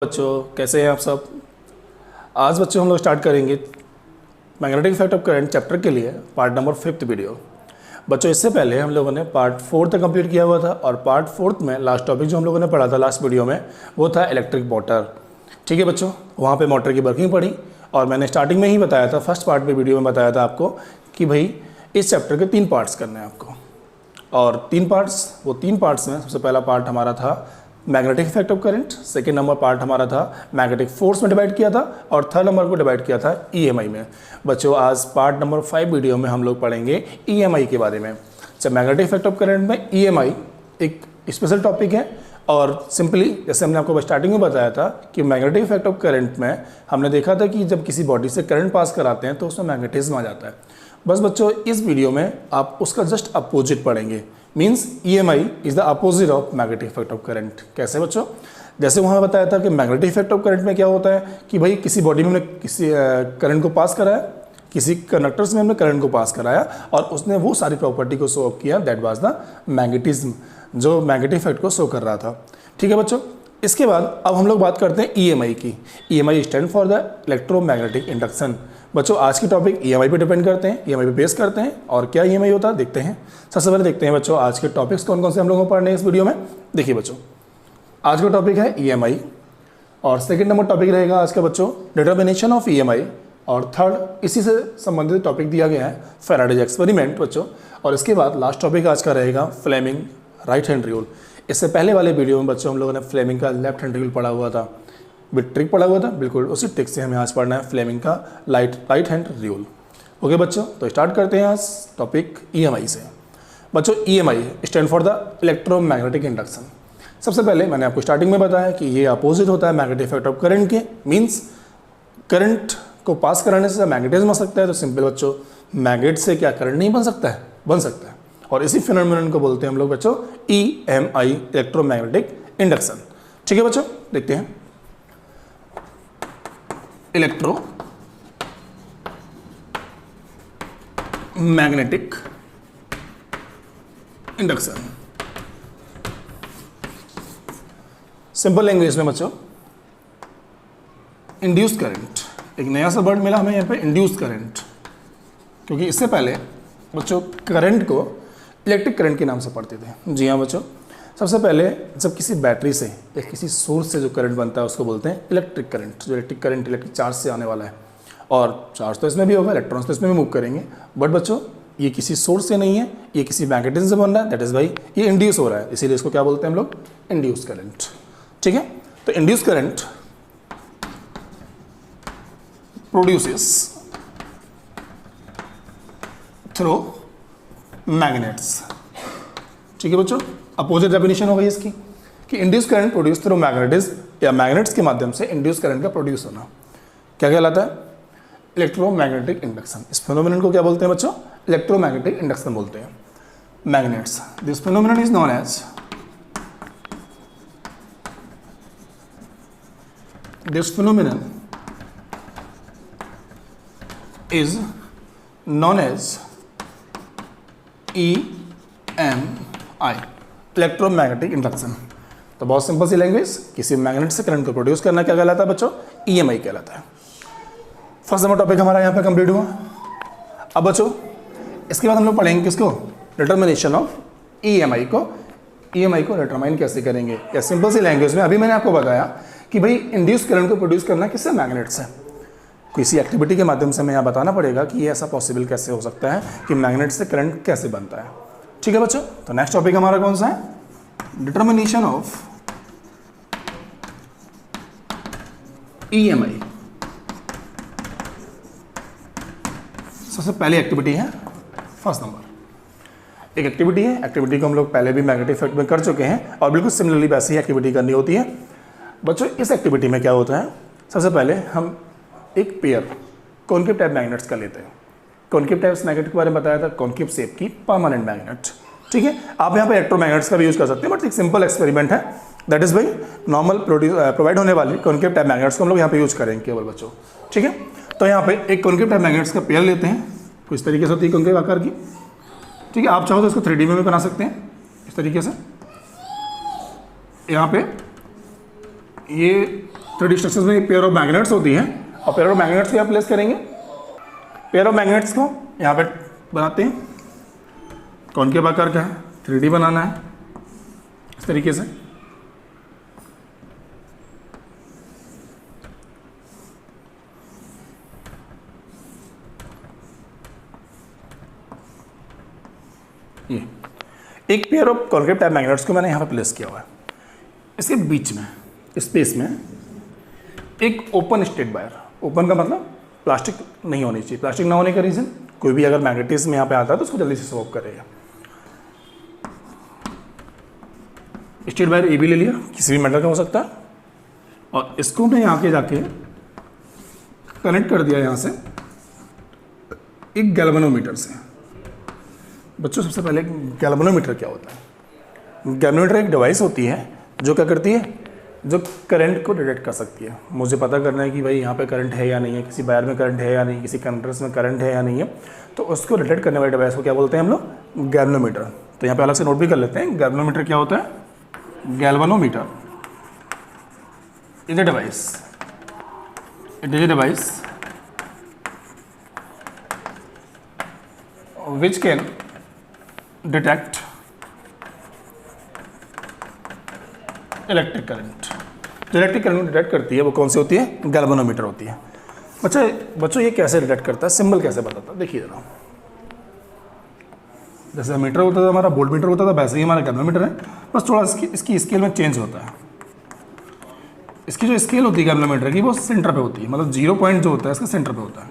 बच्चों कैसे हैं आप सब। आज बच्चों हम लोग स्टार्ट करेंगे magnetic effect of current chapter के लिए पार्ट नंबर 5 वीडियो। बच्चों इससे पहले हम लोगों ने पार्ट 4 तक कंप्लीट किया हुआ था और पार्ट 4 में लास्ट टॉपिक जो हम लोगों ने पढ़ा था लास्ट वीडियो में वो था इलेक्ट्रिक मोटर। ठीक है बच्चों, वहाँ पर मोटर की वर्किंग पढ़ी और मैंने स्टार्टिंग में ही बताया था, फर्स्ट पार्ट में वीडियो में बताया था आपको कि भाई इस चैप्टर के 3 पार्ट्स करने हैं आपको। और 3 पार्ट्स में सबसे पहला पार्ट हमारा था magnetic effect of current, second number part हमारा था मैग्नेटिक फोर्स में डिवाइड किया था और थर्ड नंबर को डिवाइड किया था ईएमआई में। बच्चों आज पार्ट नंबर 5 वीडियो में हम लोग पढ़ेंगे ईएमआई के बारे में। जब मैग्नेटिक इफेक्ट ऑफ करंट में ईएमआई एक स्पेशल टॉपिक है और सिंपली जैसे हमने आपको स्टार्टिंग में बताया था कि मैग्नेटिक इफेक्ट ऑफ करंट में हमने देखा था कि जब किसी बॉडी से करंट पास कराते हैं तो उसमें मैग्नेटिज्म आ जाता है। बस बच्चों इस वीडियो में आप उसका जस्ट अपोजिट पढ़ेंगे, means EMI is the opposite of magnetic effect of current. कैसे बच्चों, जैसे वहाँ बताया था कि मैग्नेटिक इफेक्ट ऑफ करंट में क्या होता है कि भाई किसी बॉडी में हमने किसी करंट को पास कराया, किसी कंडक्टर्स में हमने करंट को पास कराया और उसने वो सारी प्रॉपर्टी को शो किया, दैट वाज द मैग्नेटिज्म, जो मैग्नेटिक इफेक्ट को शो कर रहा था। ठीक है बच्चों, इसके बाद अब हम लोग बात करते हैं EMI की। EMI stand for the electromagnetic induction. बच्चों आज की टॉपिक EMI पे डिपेंड करते हैं, EMI पे बेस करते हैं। और क्या EMI होता है देखते हैं। सबसे पहले देखते हैं बच्चों आज के टॉपिक्स कौन कौन से हम लोगों को पढ़ने हैं इस वीडियो में। देखिए बच्चों आज का टॉपिक है EMI और सेकंड नंबर टॉपिक रहेगा आज का बच्चों डिटर्मिनेशन ऑफ EMI और थर्ड इसी से संबंधित टॉपिक दिया गया है फैराडेज एक्सपेरिमेंट बच्चों। और इसके बाद लास्ट टॉपिक आज का रहेगा फ्लेमिंग राइट हैंड रूल। इससे पहले वाले वीडियो में बच्चों हम लोगों ने फ्लेमिंग का लेफ्ट हैंड रूल पढ़ा हुआ था, ट्रिक पढ़ा हुआ था, बिल्कुल उसी ट्रिक से हमें आज पढ़ना है फ्लेमिंग का राइट हैंड रूल। ओके बच्चों, तो स्टार्ट करते हैं आज टॉपिक EMI से। बच्चों EMI stand for the electromagnetic induction. सबसे पहले मैंने आपको स्टार्टिंग में बताया कि ये अपोजिट होता है मैग्नेटिक इफेक्ट ऑफ करंट के, मीन्स करंट को पास कराने से मैग्नेटिज्म हो सकता है। तो सिंपल बच्चों मैग्नेट से क्या करंट नहीं बन सकता है, बन सकता है। और इसी फिनोमेनन को बोलते हैं हम लोग बच्चों EMI इलेक्ट्रोमैग्नेटिक इंडक्शन। ठीक है बच्चों, देखते हैं electro magnetic induction. Simple language में बच्चों इंड्यूस करंट, एक नया सा वर्ड मिला हमें यहाँ पे इंड्यूस करंट, क्योंकि इससे पहले बच्चों करंट को इलेक्ट्रिक करंट के नाम से पढ़ते थे। जी हाँ बच्चों, सबसे पहले जब किसी बैटरी से या किसी सोर्स से जो करंट बनता है उसको बोलते हैं इलेक्ट्रिक करंट। जो इलेक्ट्रिक करंट इलेक्ट्रिक चार्ज से आने वाला है और चार्ज तो इसमें भी होगा, इलेक्ट्रॉन्स तो इसमें भी मूव करेंगे। बट बच्चों ये किसी सोर्स से नहीं है, ये किसी मैग्नेटिज्म से बन रहा है, दैट इज भाई ये इंड्यूस हो रहा है, इसीलिए इसको क्या बोलते हैं हम लोग इंड्यूस करंट। ठीक है, तो induce current produces through magnets. ठीक है बच्चों, अपोजिट डेफिनेशन हो गई इसकी कि induce current produce through magnetism या मैग्नेट्स के माध्यम से इंड्यूस करंट का प्रोड्यूस होना क्या कहलाता है इलेक्ट्रोमैग्नेटिक इंडक्शन। इस फिनोमेनन को क्या बोलते हैं बच्चों इलेक्ट्रोमैग्नेटिक इंडक्शन बोलते हैं। Magnets, this phenomenon is known as EMI electromagnetic induction. तो बहुत सिंपल सी लैंग्वेज, किसी मैग्नेट से करंट को प्रोड्यूस करना क्या कहलाता है बच्चों EMI कहलाता है। फर्स्ट नंबर टॉपिक हमारा यहाँ पे कंप्लीट हुआ। अब बच्चों इसके बाद हम लोग पढ़ेंगे किसको डिटर्मिनेशन ऑफ EMI को डिटरमाइन कैसे करेंगे। या सिंपल सी लैंग्वेज में अभी मैंने आपको बताया कि भाई इंड्यूस करंट को प्रोड्यूस करना किससे मैग्नेट से, किसी एक्टिविटी के माध्यम से हमें यहाँ बताना पड़ेगा कि ये ऐसा पॉसिबल कैसे हो सकता है कि मैग्नेट से करंट कैसे बनता है। ठीक है बच्चों, तो नेक्स्ट टॉपिक हमारा कौन सा है डिटर्मिनेशन ऑफ EMI। सबसे पहली एक्टिविटी है फर्स्ट नंबर, एक एक्टिविटी है, एक्टिविटी को हम लोग पहले भी मैग्नेटिक इफेक्ट में कर चुके हैं और बिल्कुल सिमिलरली वैसी ही एक्टिविटी करनी होती है बच्चों। इस एक्टिविटी में क्या होता है, सबसे पहले हम एक पेयर कॉन्केव टाइप मैग्नेट्स का लेते हैं। कॉन्केव टाइप्स मैग्नेट के बारे में बताया था, कॉन्केव शेप की परमानेंट मैग्नेट। ठीक है, आप यहाँ पे इलेक्ट्रोमैग्नेट्स का भी यूज कर सकते हैं, बट एक सिंपल एक्सपेरिमेंट है, दैट इज भाई नॉर्मल प्रोवाइड होने वाली कॉन्केव टाइप मैग्नेट्स को हम लोग यहाँ पे यूज करेंगे केवल बच्चों। ठीक है, तो यहाँ पे एक कॉन्केव टाइप मैग्नेट्स का पेयर लेते हैं, कुछ तरीके से होती है कॉन्केव आकार की। ठीक है, आप चाहो तो इसको 3D में भी बना सकते हैं इस तरीके से। यहाँ पे ये 3D स्ट्रक्चर्स में पेयर ऑफ मैग्नेट्स होती है और पेयर ऑफ मैग्नेट्स को यहाँ प्लेस करेंगे। पेयर ऑफ मैग्नेट्स को यहाँ पे बनाते हैं, कॉनकेव आकार का है, 3D बनाना है इस तरीके से। ये एक pair of concave type magnets को मैंने यहाँ पे प्लेस किया हुआ है। इसके बीच में स्पेस में एक ओपन स्टेट वायर, ओपन का मतलब प्लास्टिक नहीं होनी चाहिए। प्लास्टिक ना होने का रीज़न, कोई भी अगर मैग्नेटिज्म यहाँ पे आता है तो उसको जल्दी से सॉल्व करेगा। स्टेट वायर ए भी ले लिया, किसी भी मेटल का हो सकता है, और इसको मैं यहाँ के जाके कनेक्ट कर दिया यहाँ से एक गैल्वेनोमीटर से। बच्चों सबसे पहले गैल्वेनोमीटर क्या होता है? गैल्वेनोमीटर एक डिवाइस होती है जो क्या करती है, जो करंट को डिटेक्ट कर सकती है। मुझे पता करना है कि भाई यहाँ पे करंट है या नहीं है, किसी वायर में करंट है या नहीं, किसी कंडक्टर्स में करंट है या नहीं है, तो उसको डिटेक्ट करने वाले डिवाइस को क्या बोलते हैं हम लोग? गैल्वेनोमीटर। तो यहाँ पे अलग से नोट भी कर लेते हैं, गैल्वेनोमीटर क्या होता है? Galvanometer is a device, it is a device which can detect electric current. जो इलेक्ट्रिक करंट डिटेक्ट करती है वो कौन सी होती है? गैल्वेनोमीटर होती है। बच्चों ये कैसे डिटेक्ट करता है, सिंबल कैसे बताता है? देखिए जरा, जैसे मीटर होता था हमारा, वोल्ट मीटर होता था, वैसे ही हमारा गैल्वेनोमीटर है, बस थोड़ा इसकी स्केल में चेंज होता है। इसकी जो स्केल होती है गैल्वेनोमीटर की वो सेंटर पे होती है, मतलब 0 पॉइंट जो होता है इसका सेंटर पे होता है।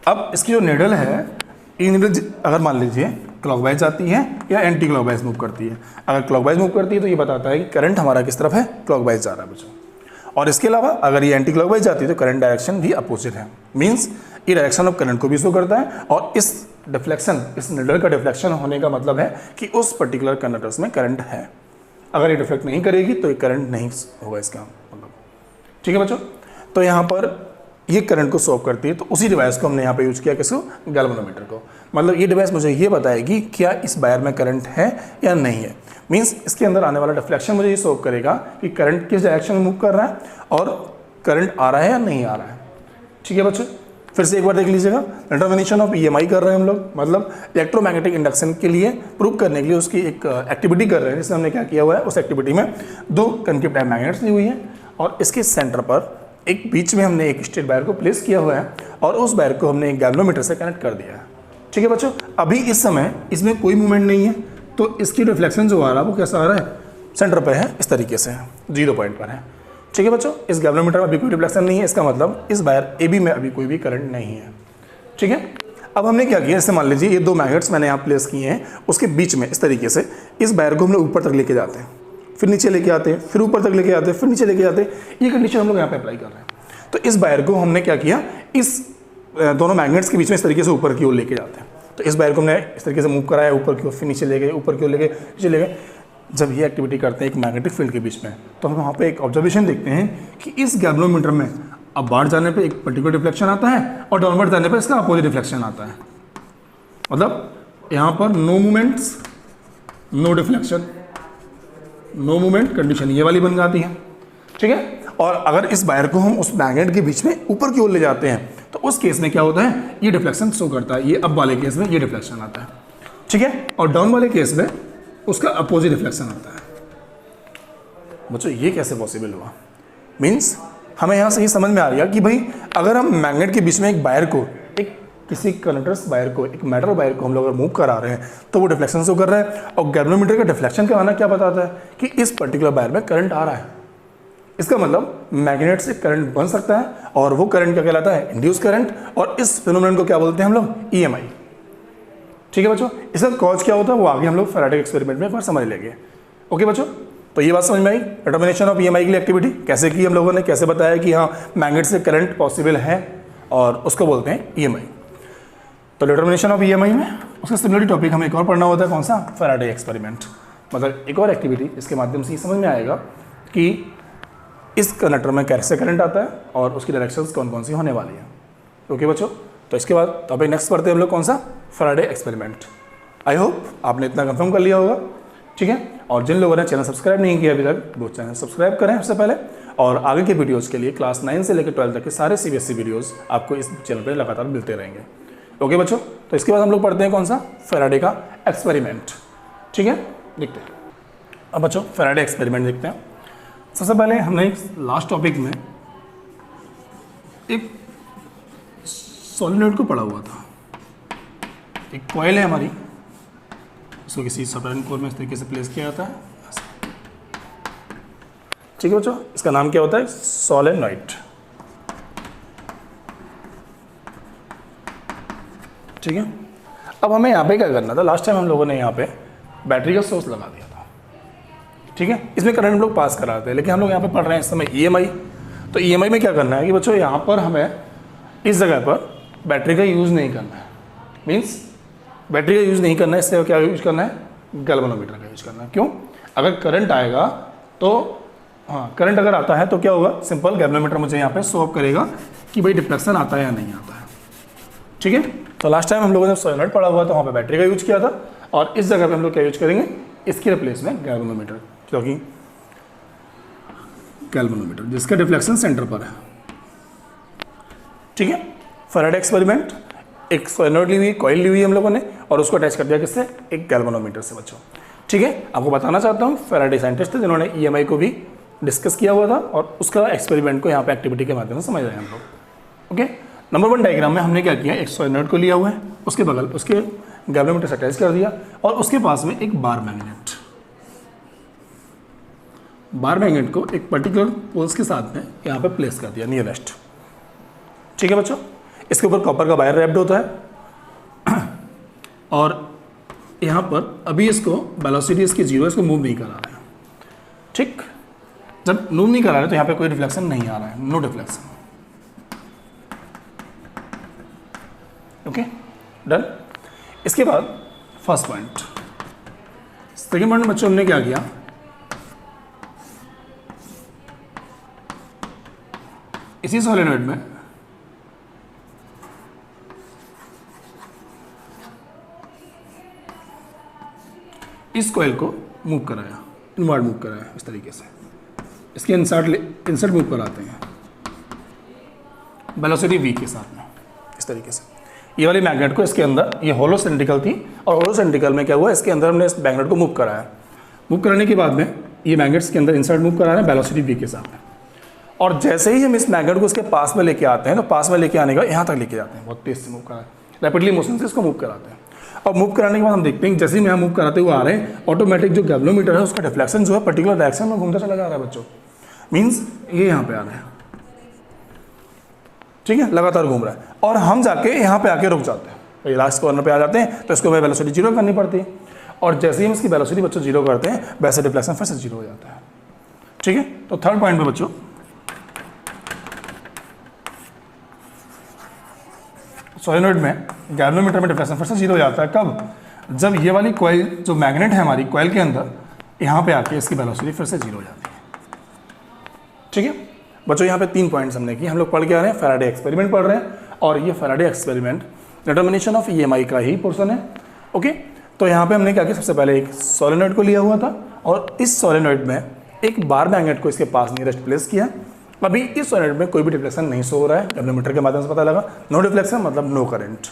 अब इसकी जो निडल है, ये निडल अगर मान लीजिए क्लॉकवाइज आती है या एंटी क्लॉकवाइज मूव करती है। अगर क्लॉकवाइज मूव करती है तो ये बताता है कि करंट हमारा किस तरफ है? क्लॉकवाइज जा रहा है बच्चों। और इसके अलावा अगर ये एंटी क्लॉकवाइज जाती है तो करंट डायरेक्शन भी अपोजिट है, मीन्स ये डायरेक्शन ऑफ करंट को भी शो करता है। और इस डिफ्लेक्शन, इस निडल का डिफ्लेक्शन होने का मतलब है कि उस पर्टिकुलर कंडक्टर्स में करंट है। अगर ये डिफ्लेक्ट नहीं करेगी तो ये करंट नहीं होगा इसका मतलब। ठीक है बच्चों, तो यहाँ पर ये करंट को सॉल्व करती है। तो उसी डिवाइस को हमने यहाँ पे यूज किया, किसको? गैल्वेनोमीटर को। मतलब ये डिवाइस मुझे ये बताएगी क्या इस वायर में करंट है या नहीं है। मींस इसके अंदर आने वाला डिफ्लेक्शन मुझे ये सॉल्व करेगा कि करंट किस डायरेक्शन में मूव कर रहा है और करंट आ रहा है या नहीं आ रहा है। ठीक है बच्चों, फिर से एक बार देख लीजिएगा। डिटर्मिनेशन ऑफ EMI कर रहे हैं हम लोग, मतलब इलेक्ट्रोमैग्नेटिक इंडक्शन के लिए प्रूव करने के लिए उसकी एक एक्टिविटी कर रहे हैं, जिसमें हमने क्या किया हुआ है, उस एक्टिविटी में 2 कनकेव टाइप मैग्नेट्स ली हुई है और इसके सेंटर पर एक बीच में हमने एक स्टेट वायर को प्लेस किया हुआ है और उस वायर को हमने एक गैल्वेनोमीटर से कनेक्ट कर दिया है। ठीक है बच्चों, अभी इस समय इसमें कोई मूवमेंट नहीं है, तो इसकी रिफ्लेक्शन जो आ रहा है वो कैसा आ रहा है? सेंटर पे है, इस तरीके से 0 पॉइंट पर है। ठीक है बच्चों, इस गैल्वेनोमीटर में अभी कोई रिफ्लेक्शन नहीं है, इसका मतलब इस वायर AB में अभी कोई भी करंट नहीं है। ठीक है, अब हमने क्या किया, जैसे मान लीजिए ये 2 मैग्नेट्स मैंने यहाँ प्लेस किए हैं, उसके बीच में इस तरीके से इस वायर को हम लोग ऊपर तक लेके जाते हैं, फिर नीचे लेके आते हैं, फिर ऊपर तक लेके आते हैं, फिर नीचे लेके आते हैं। ये कंडीशन हम लोग यहाँ पे अप्लाई कर रहे हैं। तो इस वायर को हमने क्या किया, इस दोनों मैग्नेट्स के बीच में इस तरीके से ऊपर की ओर लेके जाते हैं। तो इस वायर को हमने इस तरीके से मूव कराया ऊपर की ओर, फिर नीचे ले गए, ऊपर की ओर ले गए, नीचे ले गए। जब ये एक्टिविटी करते हैं एक मैग्नेटिक फील्ड के बीच में, तो हम वहाँ पे एक ऑब्जर्वेशन देखते हैं कि इस गैल्वेनोमीटर में अपवार्ड जाने पे एक पर्टिकुलर डिफ्लेक्शन आता है और डाउनवर्ड जाने पे इसका अपोजिट डिफ्लेक्शन आता है। मतलब यहाँ पर no movements, no deflection, no movement condition ये वाली बन जाती है। ठीक है, और अगर इस वायर को हम उस मैग्नेट के बीच में ऊपर की ओर ले जाते हैं तो उस केस में क्या होता है, ये डिफ्लेक्शन शो करता है। ये अप वाले केस में ये डिफ्लेक्शन आता है। ठीक है, और डाउन वाले केस में उसका अपोजिट डिफ्लेक्शन आता है। बच्चों ये कैसे पॉसिबल हुआ? मीन्स हमें यहाँ से ये समझ में आ गया कि भाई अगर हम मैग्नेट के बीच में एक वायर को, एक किसी कंडक्टर्स वायर को, एक मेटल वायर को हम लोग अगर मूव करा रहे हैं तो वो डिफ्लेक्शन शो कर रहा है। और गैल्वेनोमीटर का डिफ्लेक्शन का आना क्या बताता है कि इस पर्टिकुलर वायर में करंट आ रहा है। इसका मतलब मैग्नेट से करंट बन सकता है और वो करंट क्या कहलाता है? Induce current. और इस फिनोमेनन को क्या बोलते हैं हम लोग? EMI। ठीक है बच्चों, इसका कॉज क्या होता है वो आगे हम लोग फैराडे एक्सपेरिमेंट में एक बार समझ लेंगे। ओके बच्चों, तो ये बात समझ में आई, डिटर्मिनेशन ऑफ EMI की एक्टिविटी कैसे की हम लोगों ने, कैसे बताया कि हाँ मैग्नेट से करंट पॉसिबल है और उसको बोलते हैं EMI। तो डिटर्मिनेशन ऑफ EMI में उसका सिमिलरिटी टॉपिक हमें एक और पढ़ना होता है, कौन सा? Faraday experiment. मतलब एक और एक्टिविटी, इसके माध्यम से ये समझ में आएगा कि इस कंडक्टर में कैसे करंट आता है और उसकी डायरेक्शंस कौन कौन सी होने वाली है। ओके बच्चों, तो इसके बाद टॉपिक नेक्स्ट पढ़ते हैं हम लोग, कौन सा? Faraday experiment. आई होप आपने इतना कंफर्म कर लिया होगा। ठीक है, और जिन लोगों ने चैनल सब्सक्राइब नहीं किया अभी तक वो चैनल सब्सक्राइब करें सबसे पहले, और आगे के वीडियोज़ के लिए क्लास 9 से लेकर 12 तक के सारे CBSE वीडियोज़ आपको इस चैनल पर लगातार मिलते रहेंगे। ओके बच्चों, तो इसके बाद हम लोग पढ़ते हैं कौन सा, फैराडे का एक्सपेरिमेंट। ठीक है, देखते हैं। अब बच्चों फैराडे एक्सपेरिमेंट देखते हैं। सबसे पहले हमने लास्ट टॉपिक में एक सोलेनॉइड को पढ़ा हुआ था। एक कॉइल है हमारी, इसको किसी सटर्न कोर में इस तरीके से प्लेस किया जाता है। ठीक है बच्चों, इसका नाम क्या होता है, सोलेनॉइड। ठीक है, अब हमें यहाँ पे क्या करना था, लास्ट टाइम हम लोगों ने यहाँ पे बैटरी का सोर्स लगा दिया था। ठीक है, इसमें करंट हम लोग पास कराते हैं, लेकिन हम लोग यहाँ पे पढ़ रहे हैं इस समय EMI। तो EMI में क्या करना है कि बच्चों यहाँ पर हमें इस जगह पर बैटरी का यूज़ नहीं करना है। मीन्स बैटरी का यूज़ नहीं करना है, इससे क्या यूज करना है, गैल्वेनोमीटर का यूज करना है। क्यों, अगर करंट आएगा तो करंट अगर आता है तो क्या होगा, सिंपल गैल्वेनोमीटर मुझे यहाँ पे शो अप करेगा कि भाई डिफ्लेक्शन आता है या नहीं आता है। ठीक है, तो लास्ट टाइम हम लोगों ने सोलेनॉइड पढ़ा हुआ था, वहाँ पे बैटरी का यूज किया था, और इस जगह पे हम लोग क्या यूज करेंगे, इसके रिप्लेस में गैल्वेनोमीटर, क्योंकि गैल्वेनोमीटर जिसका डिफ्लेक्शन सेंटर पर है। ठीक है, फैराडे एक्सपेरिमेंट, एक सोलेनॉइड ली हुई, कॉइल ली हुई हम लोगों ने, और उसको अटैच कर दिया किससे, एक गैल्वेनोमीटर से बच्चों। ठीक है, आपको बताना चाहता हूँ फैराडे साइंटिस्ट थे जिन्होंने EMI को भी डिस्कस किया हुआ था, और उसका एक्सपेरिमेंट को यहाँ पे एक्टिविटी के माध्यम से समझ रहे हैं हम लोग। ओके, नंबर 1 डायग्राम में हमने क्या किया, एक सोलेनॉइड को लिया हुआ है, उसके बगल उसके गैल्वेनोमीटर से अटैच कर दिया, और उसके पास में एक बार मैग्नेट को एक पर्टिकुलर पोल्स के साथ में यहाँ पे प्लेस कर दिया नियरेस्ट। ठीक है बच्चों, इसके ऊपर कॉपर का वायर रैप्ड होता है, और यहाँ पर अभी इसको वेलोसिटी इसकी 0, इसको मूव नहीं करा रहा है। ठीक, जब मूव नहीं करा रहा है तो यहाँ पे कोई रिफ्लेक्शन नहीं आ रहा है, नो रिफ्लेक्शन। Okay done. इसके बाद फर्स्ट पॉइंट, सेकेंड पॉइंट में बच्चों हमने क्या किया, इसी सोलेनॉइड में इस कॉइल को मूव कराया, इनवर्ड मूव कराया इस तरीके से, इसके इंसर्ट मूव कराते हैं वेलोसिटी v के साथ में इस तरीके से। ये वाली मैग्नेट को इसके अंदर, ये होलो सिलिंड्रिकल थी, और होलो सिलिंड्रिकल में क्या हुआ, इसके अंदर हमने इस मैग्नेट को मूव कराया। मूव कराने के बाद में ये मैग्नेट्स के अंदर इंसर्ट मूव करा रहे हैं वेलोसिटी v के साथ में, और जैसे ही हम इस मैग्नेट को इसके पास में लेके आते हैं, तो पास में लेके आने का यहाँ तक लेके जाते हैं, बहुत तेज से मूव करा, रैपिडली मोशन से इसको मूव कराते हैं। और मूव कराने के बाद हम देखते हैं जैसे ही यहाँ मूव कराते हुए आ रहे हैं, ऑटोमेटिक जो गैल्वेनोमीटर है उसका डिफ्लेक्शन जो है पर्टिकुलर डायरेक्शन में घूमता चला जा रहा है बच्चों। मीन्स ये यहाँ पे आ रहा है, ठीक है, लगातार घूम रहा है, और हम जाके यहाँ पे आके रुक जाते हैं, लास्ट कॉर्नर पे आ जाते हैं, तो इसको हमें वेलोसिटी 0 करनी पड़ती है, और जैसे ही हम इसकी वेलोसिटी बच्चों 0 करते हैं, वैसे डिफ्लेक्शन फिर से 0 हो जाता है। ठीक है, तो थर्ड पॉइंट पे बच्चों सोलेनॉइड में गैल्वेनोमीटर में डिफ्लेक्शन फिर से 0 हो जाता है। कब, जब ये वाली कॉइल जो मैग्नेट है हमारी कॉइल के अंदर, यहाँ पे आके इसकी वेलोसिटी फिर से 0 हो जाती है। ठीक है बच्चों, यहाँ पे 3 पॉइंट्स हमने किए, हम लोग पढ़ के आ रहे हैं, फैराडे एक्सपेरिमेंट पढ़ रहे हैं, और ये Faraday experiment determination of EMI का ही पोर्शन है। ओके, तो यहाँ पे हमने क्या किया, सबसे पहले एक सोलेनॉइड को लिया हुआ था, और इस सोलेनॉइड में एक बार मैग्नेट को इसके पास नियरेस्ट प्लेस किया। अभी इस सोलेनॉइड में कोई भी डिफ्लेक्शन नहीं शो हो रहा है, गैल्वेनोमीटर के माध्यम से पता लगा, नो डिफ्लेक्शन मतलब नो करंट।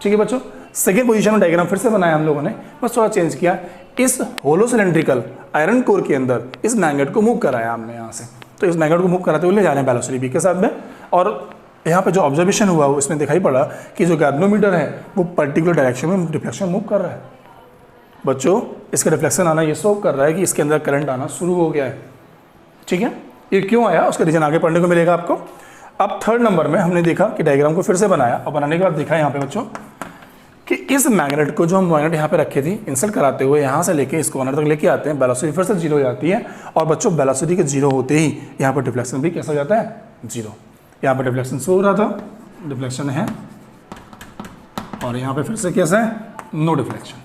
ठीक है बच्चों, सेकेंड पोजीशन में डायग्राम फिर से बनाया हम लोगों ने, बस थोड़ा चेंज किया, इस होलो सिलिंड्रिकल आयरन कोर के अंदर इस मैग्नेट को मूव कराया हमने यहाँ से, तो इस मैग्नेट को मूव कराते हुए ले जा रहे हैं वेलोसिटी v के साथ में, और यहाँ पे जो ऑब्जर्वेशन हुआ उसमें दिखाई पड़ा कि जो गैल्वेनोमीटर है वो पर्टिकुलर डायरेक्शन में डिफ्लेक्शन मूव कर रहा है। बच्चों, इसका डिफ्लेक्शन आना ये शो कर रहा है कि इसके अंदर करंट आना शुरू हो गया है। ठीक है, ये क्यों आया उसका रीजन आगे पढ़ने को मिलेगा आपको। अब थर्ड नंबर में हमने देखा कि डायग्राम को फिर से बनाया, और बनाने के बाद देखा यहाँ पे बच्चों कि इस मैग्नेट को जो हम मैग्नेट यहाँ पे रखे थी, इंसर्ट कराते हुए यहाँ से लेके इस कॉर्नर तक लेके आते हैं, वेलोसिटी फिर से 0 हो जाती है, और बच्चों वेलोसिटी के 0 होते ही यहाँ पर डिफ्लेक्शन भी कैसा हो जाता है, 0। यहाँ पर डिफ्लेक्शन शो हो रहा था, डिफ्लेक्शन है, और यहाँ पे फिर से कैसा है, नो डिफ्लेक्शन,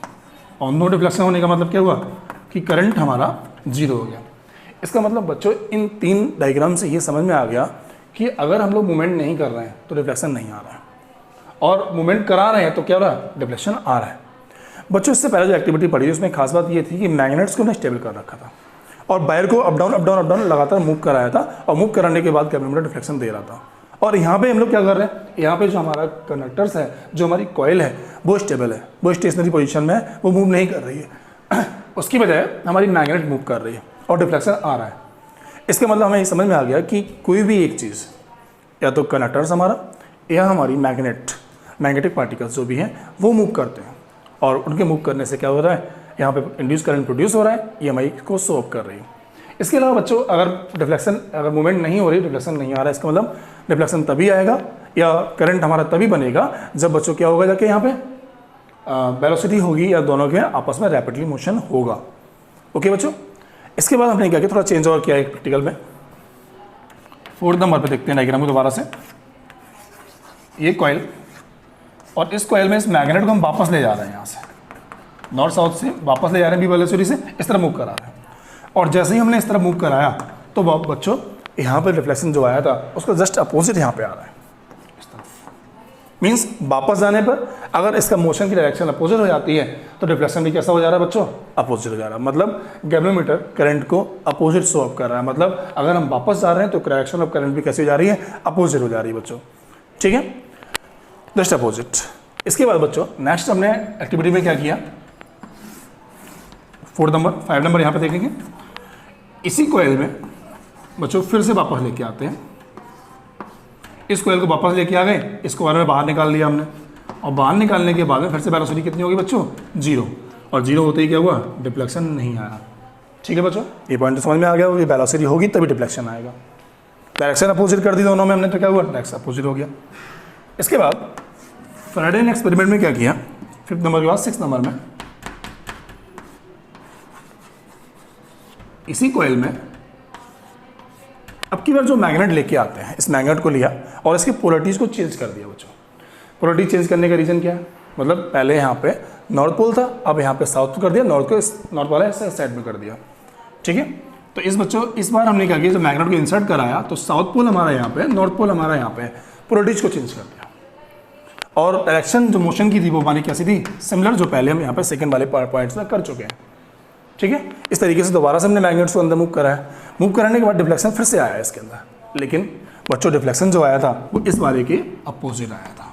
और नो डिफ्लेक्शन होने का मतलब क्या हुआ कि करंट हमारा 0 हो गया। इसका मतलब बच्चों इन 3 डायग्राम से ये समझ में आ गया कि अगर हम लोग मूवमेंट नहीं कर रहे हैं तो डिफ्लेक्शन नहीं आ रहा है, और मूवमेंट करा रहे हैं तो क्या हो रहा है, डिफ्लेक्शन आ रहा है। बच्चों, इससे पहले जो एक्टिविटी पढ़ी उसमें खास बात ये थी कि मैग्नेट्स को हमने स्टेबल कर रखा था, और वायर को अप डाउन लगातार मूव कराया था और मूव कराने के बाद कैलरीमीटर डिफ्लेक्शन दे रहा था। और यहाँ पे हम लोग क्या कर रहे हैं, यहाँ पे जो हमारा कंडक्टर्स है, जो हमारी कॉइल है वो स्टेबल है, वो स्टेशनरी पोजीशन में है, वो मूव नहीं कर रही है। उसकी बजाय हमारी मैग्नेट मूव कर रही है और डिफ्लेक्शन आ रहा है। इसका मतलब हमें ये समझ में आ गया कि कोई भी एक चीज़, या तो कंडक्टर्स हमारा या हमारी मैग्नेटिक पार्टिकल्स जो भी हैं वो मूव करते हैं, और उनके मूव करने से क्या हो रहा है, यहाँ पे इंड्यूस करंट प्रोड्यूस हो रहा है, EMI को शो अप कर रही है। इसके अलावा बच्चों अगर मूवमेंट नहीं हो रही, डिफ्लेक्शन नहीं आ रहा है, इसका मतलब डिफ्लेक्शन तभी आएगा या करंट हमारा तभी बनेगा जब बच्चों क्या होगा, जाके यहाँ पे वेलोसिटी होगी या दोनों के आपस में रैपिडली मोशन होगा। ओके बच्चों, इसके बाद हमने क्या किया, थोड़ा चेंज और किया है प्रैक्टिकल में। 4 नंबर पे देखते हैं डायग्राम को दोबारा से। ये कॉइल, और इस कॉइल में इस मैग्नेट को हम वापस ले जा रहे हैं, यहाँ से नॉर्थ साउथ से वापस ले जा रहे हैं, बी वेलोसिटी से इस तरह मूव करा रहे हैं। और जैसे ही हमने इस तरह मूव कराया तो बच्चों यहाँ पर रिफ्लेक्शन जो आया था उसका जस्ट अपोजिट यहाँ पे आ रहा है, इस तरफ। मीन्स वापस जाने पर अगर इसका मोशन की डायरेक्शन अपोजिट हो जाती है तो रिफ्लेक्शन भी कैसा हो जा रहा है बच्चों, अपोजिट हो जा रहा है। मतलब गैल्वेनोमीटर करंट को अपोजिट शो अप कर रहा है। मतलब अगर हम वापस जा रहे हैं तो डायरेक्शन ऑफ करंट भी कैसी हो जा रही है, अपोजिट हो जा रही है बच्चों। ठीक है, जस्ट अपोजिट। इसके बाद बच्चों नेक्स्ट हमने एक्टिविटी में क्या किया, 5 नंबर यहाँ पे देखेंगे। इसी कोयल में बच्चों फिर से वापस लेके आते हैं, इस कोयल को वापस लेके आ गए, इस कोयल में बाहर निकाल लिया हमने, और बाहर निकालने के बाद में फिर से वेलोसिटी कितनी होगी बच्चों, 0। और 0 होते ही क्या हुआ, डिफ्लेक्शन नहीं आया। ठीक है बच्चों, ये पॉइंट समझ में आ गया, वेलोसिटी होगी तभी डिफ्लेक्शन आएगा। डायरेक्शन अपोजिट कर दी दोनों में हमने, तो क्या हुआ, डायरेक्शन अपोजिट हो गया। इसके बाद फैराडे ने एक्सपेरिमेंट में क्या किया, 5 नंबर के बाद 6 नंबर में, इसी कॉइल में अब की बार जो मैग्नेट लेके आते हैं, इस मैग्नेट को लिया और इसके पोलरिटीज़ को चेंज कर दिया बच्चों। पोलरिटी चेंज करने का रीज़न क्या है, मतलब पहले यहाँ पे नॉर्थ पोल था, अब यहाँ पे साउथ कर दिया, नॉर्थ वाला इस साइड में कर दिया। ठीक है, तो इस बार हमने क्या किया, जब मैग्नेट को इंसर्ट कराया तो साउथ पोल हमारा यहाँ पे, नॉर्थ पोल हमारा यहाँ पे, पोलरिटीज़ को चेंज कर दिया। और डायरेक्शन जो मोशन की थी वो हमारी कैसी थी, सिमिलर जो पहले हम यहाँ पे सेकंड वाले पॉइंट्स में कर चुके हैं। ठीक है, इस तरीके से दोबारा से हमने मैग्नेट्स को अंदर मूव कराया। मूव कराने के बाद डिफ्लेक्शन फिर से आया इसके अंदर, लेकिन बच्चों डिफ्लेक्शन जो आया था वो इस वाले के अपोजिट आया था।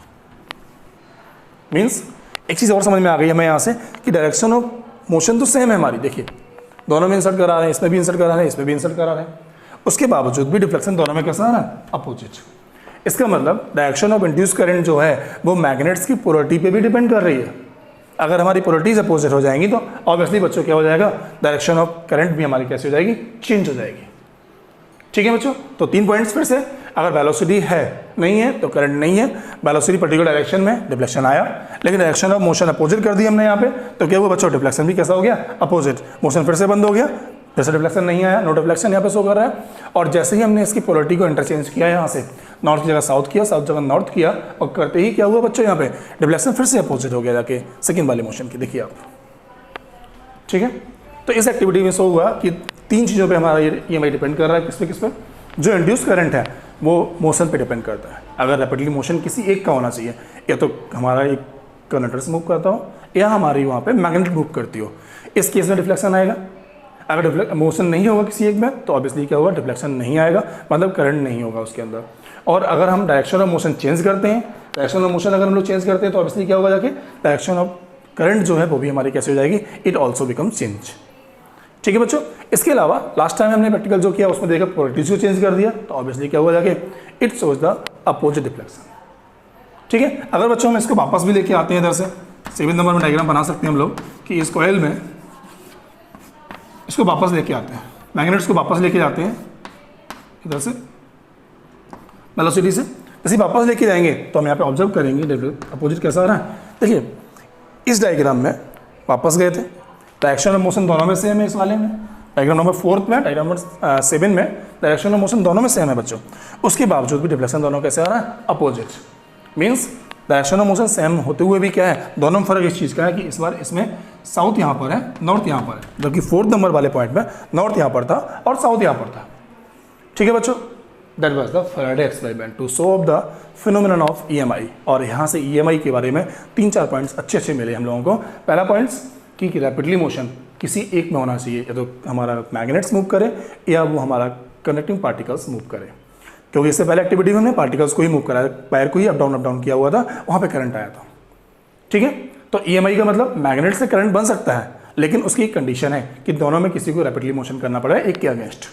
मीन्स एक चीज़ और समझ में आ गई हमें यहाँ से कि डायरेक्शन ऑफ मोशन तो सेम है हमारी। देखिए दोनों में इंसर्ट करा रहे हैं, इसमें भी इंसर्ट करा रहे हैं, इसमें भी इंसर्ट करा रहे हैं, उसके बावजूद भी डिफ्लेक्शन दोनों में कैसा आ रहा है, अपोजिट। इसका मतलब डायरेक्शन ऑफ इंड्यूस करंट जो है वो मैग्नेट्स की पोलरिटी पे भी डिपेंड कर रही है। अगर हमारी पोलरिटीज अपोजिट हो जाएंगी तो ऑब्वियसली बच्चों क्या हो जाएगा, डायरेक्शन ऑफ करंट भी हमारी कैसी हो जाएगी, चेंज हो जाएगी। ठीक है बच्चों, तो 3 पॉइंट्स फिर से, अगर वेलोसिटी है नहीं है तो करंट नहीं है, वेलोसिटी पर्टिकुलर डायरेक्शन में डिफ्लेक्शन आया, लेकिन डायरेक्शन ऑफ मोशन अपोजिट कर दी हमने यहाँ पे, तो क्या हुआ बच्चों, डिफ्लेक्शन भी कैसा हो गया, अपोजिट। मोशन फिर से बंद हो गया, फिर से डिफ्लेक्शन नहीं आया, नो डिफ्लेक्शन यहाँ पे शो कर रहा है। और जैसे ही हमने इसकी पोलरिटी को इंटरचेंज किया, यहाँ से नॉर्थ की जगह साउथ किया, साउथ जगह नॉर्थ किया, और करते ही क्या हुआ बच्चों, यहाँ पे डिफ्लेक्शन फिर से अपोजिट हो गया जाके सेकंड वाले मोशन की। देखिए आप, ठीक है। तो इस एक्टिविटी में शो हुआ कि 3 चीज़ों पे हमारा EMI डिपेंड कर रहा है। किस पे? जो इंड्यूस करंट है वो मोशन पे डिपेंड करता है। अगर रैपिडली मोशन किसी एक का होना चाहिए, या तो हमारा एक कंडक्टर से मूव करता हो या हमारी वहाँ पे मैग्नेट मूव करती हो, इस केस में डिफ्लेक्शन आएगा। अगर मोशन नहीं होगा किसी एक में तो ऑब्वियसली क्या होगा, डिफ्लेक्शन नहीं आएगा, मतलब करंट नहीं होगा उसके अंदर। और अगर हम डायरेक्शन ऑफ मोशन चेंज करते हैं, डायरेक्शन ऑफ मोशन अगर हम लोग चेंज करते हैं तो ऑब्वियसली क्या होगा, जाके डायरेक्शन ऑफ करंट जो है वो भी हमारी कैसे हो जाएगी, इट ऑल्सो बिकम चेंज। ठीक है बच्चों। इसके अलावा लास्ट टाइम हमने प्रैक्टिकल जो किया उसमें देखा पोलरिटीज को चेंज कर दिया, तो ऑब्वियसली क्या हुआ, जाके it shows the opposite deflection. ठीक है। अगर बच्चों हम इसको वापस भी लेके आते हैं इधर से, 7 नंबर में डायग्राम बना सकते हैं हम लोग कि इस कॉइल में इसको वापस लेके आते हैं, मैग्नेट्स को वापस लेके जाते हैं इधर से वेलोसिटी से। जैसे वापस लेके जाएंगे तो हम यहाँ पे ऑब्जर्व करेंगे अपोजिट कैसा आ रहा है। देखिए इस डायग्राम में वापस गए थे, डायरेक्शन ऑफ मोशन दोनों में सेम है। इस वाले में डायग्राम नंबर 4 में, डायग्राम नंबर 7 में डायरेक्शन ऑफ मोशन दोनों में सेम है बच्चों, उसके बावजूद भी डिफ्लेक्शन दोनों कैसे आ रहा है, opposite. Means direction of motion same होते हुए भी क्या है, दोनों में फर्क इस चीज़ का है कि इस बार इसमें साउथ यहाँ पर है, नॉर्थ यहाँ पर है, जबकि 4 नंबर वाले पॉइंट में नॉर्थ यहाँ पर था और साउथ यहाँ पर था। ठीक है बच्चों, that was the Faraday experiment to solve the phenomenon of EMI। और यहाँ से EMI के बारे में 3-4 पॉइंट्स अच्छे मिले हम लोगों को। पहला पॉइंट्स कि रैपिडली मोशन किसी एक में होना चाहिए, या तो हमारा मैग्नेट्स मूव करे या वो हमारा कंडक्टिंग पार्टिकल्स मूव करे, क्योंकि इससे पहले एक्टिविटी में हमने पार्टिकल्स को ही मूव कराया, वायर को ही अप डाउन किया हुआ था, वहाँ पे करंट आया था। ठीक है, तो EMI का मतलब मैग्नेट से करंट बन सकता है, लेकिन उसकी एक कंडीशन है कि दोनों में किसी को रैपिडली मोशन करना पड़ेगा एक के अगेंस्ट।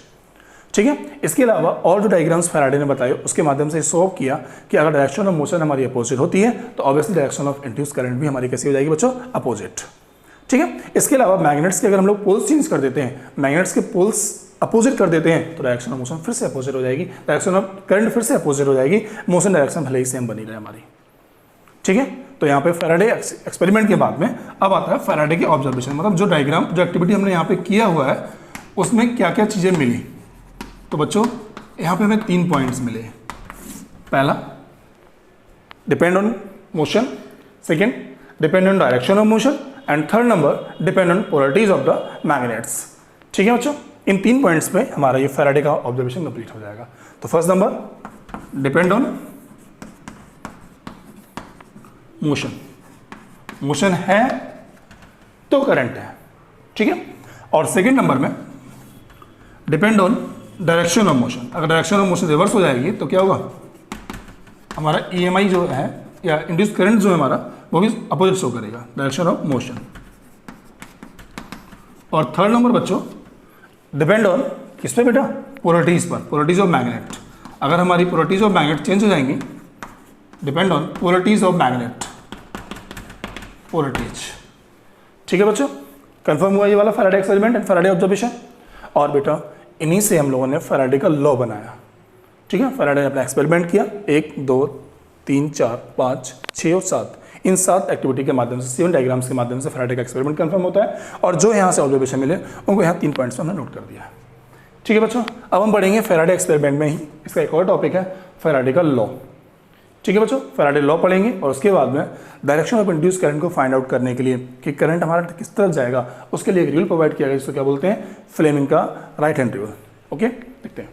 ठीक है, इसके अलावा और जो डायग्राम्स फैराडे ने बताए उसके माध्यम से सोल्व किया कि अगर डायरेक्शन ऑफ मोशन हमारी अपोजिट होती है तो obviously direction of induce current भी हमारी कैसी हो जाएगी बच्चों, अपोजिट। ठीक है, इसके अलावा मैग्नेट्स के अगर हम लोग पोल्स चेंज कर देते हैं, मैग्नेट्स के पोल्स अपोजिट कर देते हैं, तो डायरेक्शन ऑफ मोशन फिर से अपोजिट हो जाएगी, डायरेक्शन ऑफ करंट फिर से अपोजिट हो जाएगी, मोशन डायरेक्शन भले ही सेम बनी रहे हमारी। ठीक है, तो यहाँ पे फैराडे एक्सपेरिमेंट के बाद में अब आता है फैराडे के ऑब्जर्वेशन, मतलब जो डायग्राम जो एक्टिविटी हमने यहाँ पे किया हुआ है उसमें क्या क्या चीज़ें मिली। तो बच्चों यहाँ पे हमें 3 पॉइंट्स मिले। पहला, depend on motion, second depend on direction of motion, and third number depend on polarities of the magnets. ठीक है बच्चों, इन 3 पॉइंट्स पे हमारा ये फैराडे का ऑब्जर्वेशन कंप्लीट हो जाएगा। तो first number depend on motion, motion है तो करंट है। ठीक है, और सेकेंड नंबर में depend on direction of motion, अगर डायरेक्शन ऑफ मोशन रिवर्स हो जाएगी तो क्या होगा, हमारा EMI जो है या इंड्यूस करंट जो है हमारा वो भी अपोजिट शो करेगा, डायरेक्शन ऑफ मोशन। और थर्ड नंबर बच्चों डिपेंड ऑन किस पे बेटा, पोलरिटीज पर, पोलरिटीज ऑफ मैग्नेट। अगर हमारी पोलरिटीज ऑफ मैग्नेट चेंज हो जाएंगी, depend on polarities of magnet, polarities. ठीक है बच्चों, कंफर्म हुआ ये वाला Faraday experiment and Faraday observation. और बेटा इन्हीं से हम लोगों ने फैराडे का लॉ बनाया। ठीक है, फैराडे ने अपना एक्सपेरिमेंट किया, 1 2 3 4 5 6 और 7, इन 7 एक्टिविटी के माध्यम से, 7 डायग्राम्स के माध्यम से फैराडे का एक्सपेरिमेंट कंफर्म होता है। और जो यहाँ से ऑब्जर्वेशन मिले उनको यहाँ 3 पॉइंट्स में हमने नोट कर दिया है। ठीक है बच्चों, अब हम पढ़ेंगे फैराडे एक्सपेरिमेंट में ही इसका एक और टॉपिक है फैराडे का लॉ। ठीक है बच्चों, फैराडे लॉ पढ़ेंगे और उसके बाद में डायरेक्शन ऑफ इंड्यूस करंट को फाइंड आउट करने के लिए कि करंट हमारा किस तरफ जाएगा, उसके लिए एक रूल प्रोवाइड किया गया जिसको क्या बोलते हैं, फ्लेमिंग का राइट हैंड रूल। ओके, देखते हैं।